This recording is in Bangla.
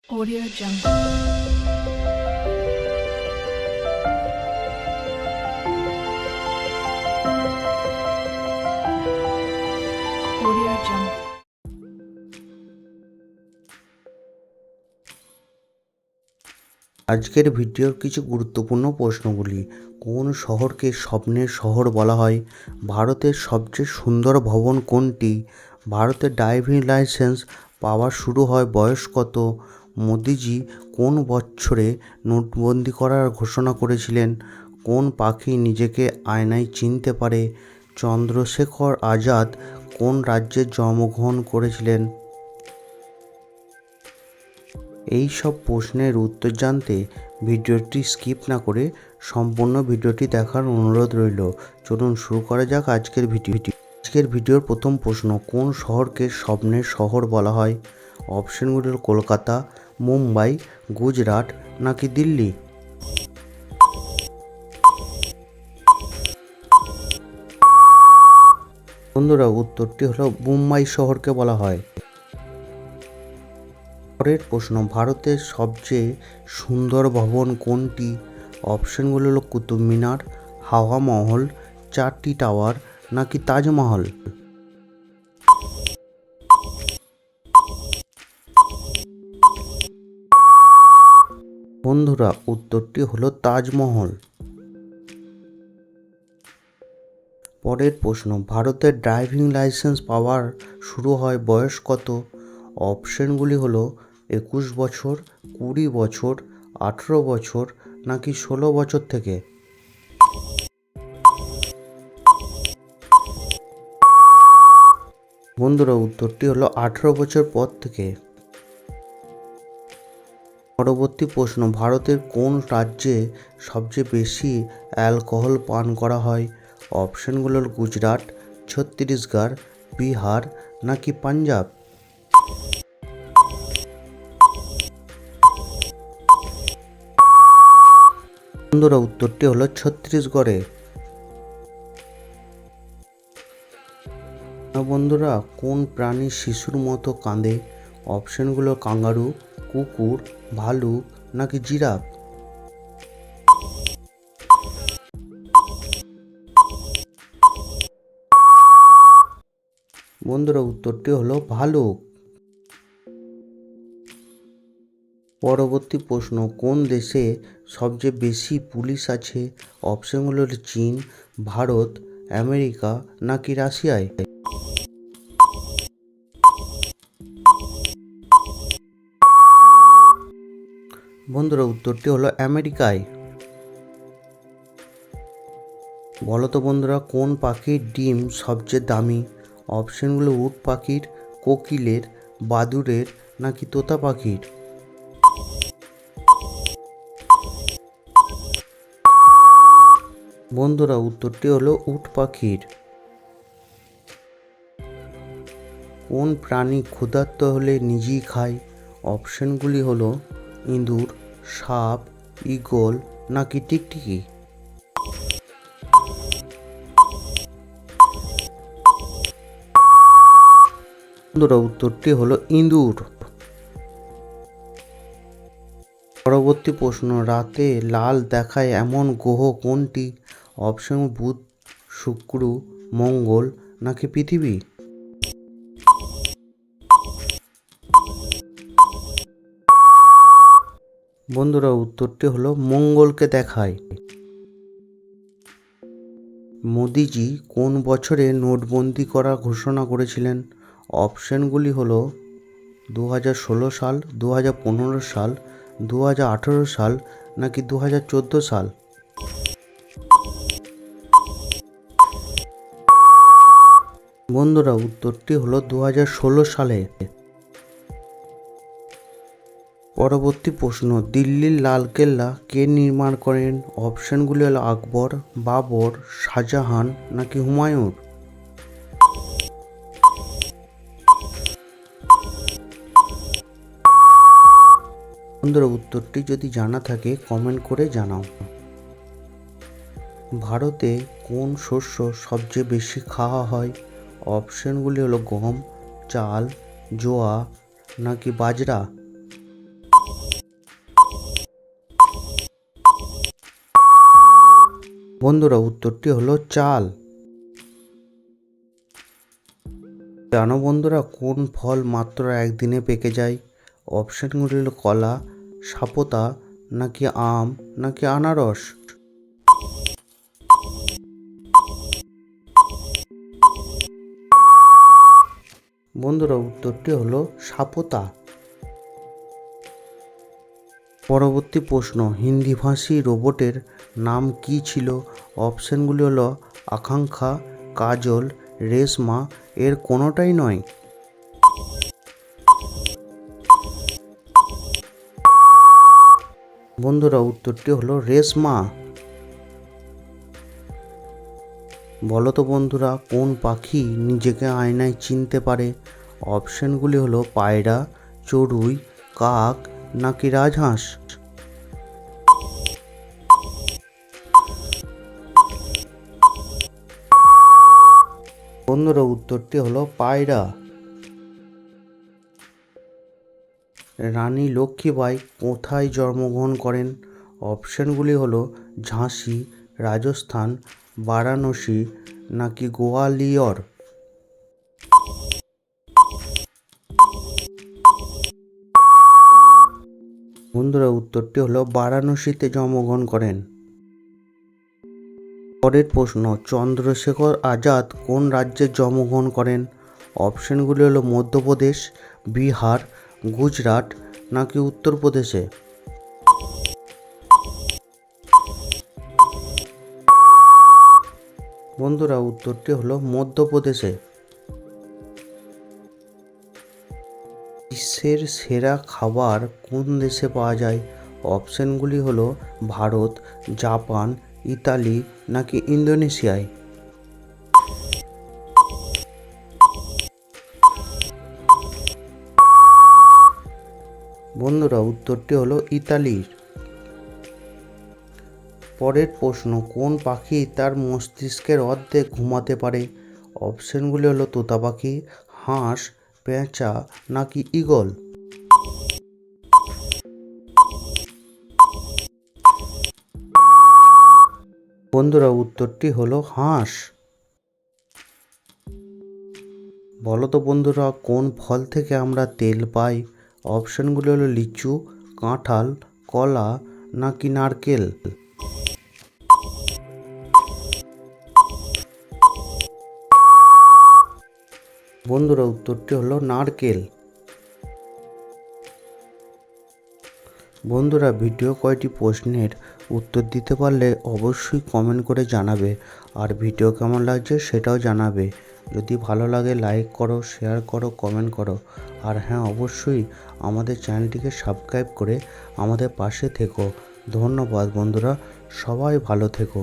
Audio Jungle. Audio Jungle. আজকের ভিডিওর কিছু গুরুত্বপূর্ণ প্রশ্নগুলি। কোন শহরকে স্বপ্নের শহর বলা হয়? ভারতের সবচেয়ে সুন্দর ভবন কোনটি? ভারতের ড্রাইভিং লাইসেন্স পাওয়া শুরু হয় বয়স কত? মোদিজি কোন বছরে নোটবন্দি করার ঘোষণা করেছিলেন? কোন পাখি নিজেকে আয়নায় চিনতে পারে? চন্দ্রশেখর আজাদ কোন রাজ্যে জন্মগ্রহণ করেছিলেন? এই সব প্রশ্নের উত্তর জানতে ভিডিওটি স্কিপ না করে সম্পূর্ণ ভিডিওটি দেখার অনুরোধ রইল। চলুন শুরু করা যাক আজকের ভিডিওর প্রথম প্রশ্ন, কোন শহরকে স্বপ্নের শহর বলা হয়? অপশনগুলি হল কলকাতা, মুম্বাই, গুজরাট নাকি দিল্লি? বন্ধুরা, উত্তরটি হলো মুম্বাই শহরকে বলা হয়। পরের প্রশ্ন, ভারতের সবচেয়ে সুন্দর ভবন কোনটি? অপশনগুলো হলো কুতুব মিনার, হাওয়া মহল, চারটি টাওয়ার নাকি তাজমহল? বন্ধুরা, উত্তরটি হলো তাজমহল। পরের প্রশ্ন, ভারতের ড্রাইভিং লাইসেন্স পাওয়ার শুরু হয় বয়স কত? অপশনগুলি হলো 21 বছর, 20 বছর, 18 বছর নাকি 16 বছর থেকে? বন্ধুরা, উত্তরটি হলো 18 বছর পর থেকে। পরবর্তী প্রশ্ন, ভারতের কোন রাজ্যে সবচেয়ে বেশি অ্যালকোহল পান করা হয়? অপশনগুলো হল গুজরাট, ছত্তিশগড়, বিহার নাকি পাঞ্জাব? বন্ধুরা, উত্তরটি হলো ছত্তিশগড়ে। বন্ধুরা, কোন প্রাণী শিশুর মতো কাঁদে? অপশনগুলো কাঙ্গারু, কুকুর, ভালুক নাকি জিরাফ? বন্ধুরা, উত্তরটি হলো ভালুক। পরবর্তী প্রশ্ন, কোন দেশে সবচেয়ে বেশি পুলিশ আছে? অপশনগুলো হলো চীন, ভারত, আমেরিকা নাকি রাশিয়ায়? বন্ধুরা, উত্তরটি হলো আমেরিকায়। বলো তো বন্ধুরা, কোন পাখির ডিম সবচেয়ে দামি? অপশনগুলো উট পাখির, কোকিলের, বাদুড়ের নাকি তোতা পাখির? বন্ধুরা, উত্তরটি হলো উট পাখির। কোন প্রাণী ক্ষুধার্ত হলে নিজেই খায়? অপশনগুলি হলো ইঁদুর, সাপ, ঈগল নাকি টিকটিকি? বন্ধুরা, উত্তরটি হলো ইঁদুর। পরবর্তী প্রশ্ন, রাতে লাল দেখায় এমন গ্রহ কোনটি? অপশন বুধ, শুক্র, মঙ্গল নাকি পৃথিবী? বন্ধুরা, উত্তরটি হলো মঙ্গলকে দেখায়। মোদিজি কোন বছরে নোটবন্দি করার ঘোষণা করেছিলেন? অপশনগুলি হলো 2016 সাল, 2015 সাল, 2018 সাল নাকি 2014 সাল? বন্ধুরা, উত্তরটি হলো 2016 সালে। পরবর্তী প্রশ্ন, দিল্লির লালকেল্লা কে নির্মাণ করেন? অপশনগুলি হলো আকবর, বাবর, শাহজাহান নাকি হুমায়ুন? বন্ধুরা, উত্তরটি যদি জানা থাকে কমেন্ট করে জানাও। ভারতে কোন শস্য সবচেয়ে বেশি খাওয়া হয়? অপশনগুলি হলো গম, চাল, জোয়া নাকি বাজরা? বন্ধুরা উত্তরটি হলো চাল। জানো বন্ধুরা কোন ফল মাত্র একদিনে পেকে যায়? অপশনগুলি হলো কলা, সাপোতা, নাকি আম, নাকি আনারস। বন্ধুরা উত্তরটি হলো সাপোতা। পরবর্তী প্রশ্ন, হিন্দিভাষী রোবটের নাম কি ছিল? অপশনগুলি হলো আকাঙ্ক্ষা, কাজল, রেশমা, এর কোনোটাই নয়। বন্ধুরা উত্তরটি হলো রেশমা। বলো তো বন্ধুরা কোন পাখি নিজেকে আয়নায় চিনতে পারে? অপশনগুলি হলো পায়রা, চড়ুই, কাক, নাকি রাজহাঁস। বন্ধুরা উত্তরটি হলো পায়রা। রানী লক্ষ্মীবাঈ কোথায় জন্মগ্রহণ করেন? অপশনগুলি হলো ঝাঁসি, রাজস্থান, বারাণসী, নাকি গোয়ালিয়র। বন্ধুরা উত্তরটি হলো বারাণসীতে জন্মগ্রহণ করেন। পরের প্রশ্ন, চন্দ্রশেখর আজাদ কোন রাজ্যে জন্মগ্রহণ করেন? অপশনগুলি হলো মধ্যপ্রদেশ, বিহার, গুজরাট, নাকি উত্তরপ্রদেশে। বন্ধুরা উত্তরটি হলো মধ্যপ্রদেশে। বিশ্বের সেরা খাবার কোন দেশে পাওয়া যায়? অপশনগুলি হলো ভারত, জাপান, ইতালি, নাকি ইন্দোনেশিয়ায়। বন্ধুরা উত্তরটি হলো ইতালির। পরের প্রশ্ন, কোন পাখি তার মস্তিষ্কের অর্ধেক ঘুমাতে পারে? অপশনগুলি হলো তোতা পাখি, হাঁস, পেঁচা, নাকি ঈগল। বন্ধুরা উত্তরটি হলো হাঁস। বলো তো বন্ধুরা কোন ফল থেকে আমরা তেল পাই? অপশনগুলি হলো লিচু, কাঁঠাল, কলা, নাকি নারকেল। বন্ধুরা উত্তরটি হলো নারকেল। বন্ধুরা ভিডিও কয়টি প্রশ্নের উত্তর দিতে পারলে অবশ্যই কমেন্ট করে জানাবে, আর ভিডিও কেমন লাগছে সেটাও জানাবে। যদি ভালো লাগে লাইক করো, শেয়ার করো, কমেন্ট করো, আর হ্যাঁ অবশ্যই আমাদের চ্যানেলটিকে সাবস্ক্রাইব করে আমাদের পাশে থেকো। ধন্যবাদ বন্ধুরা, সবাই ভালো থেকো।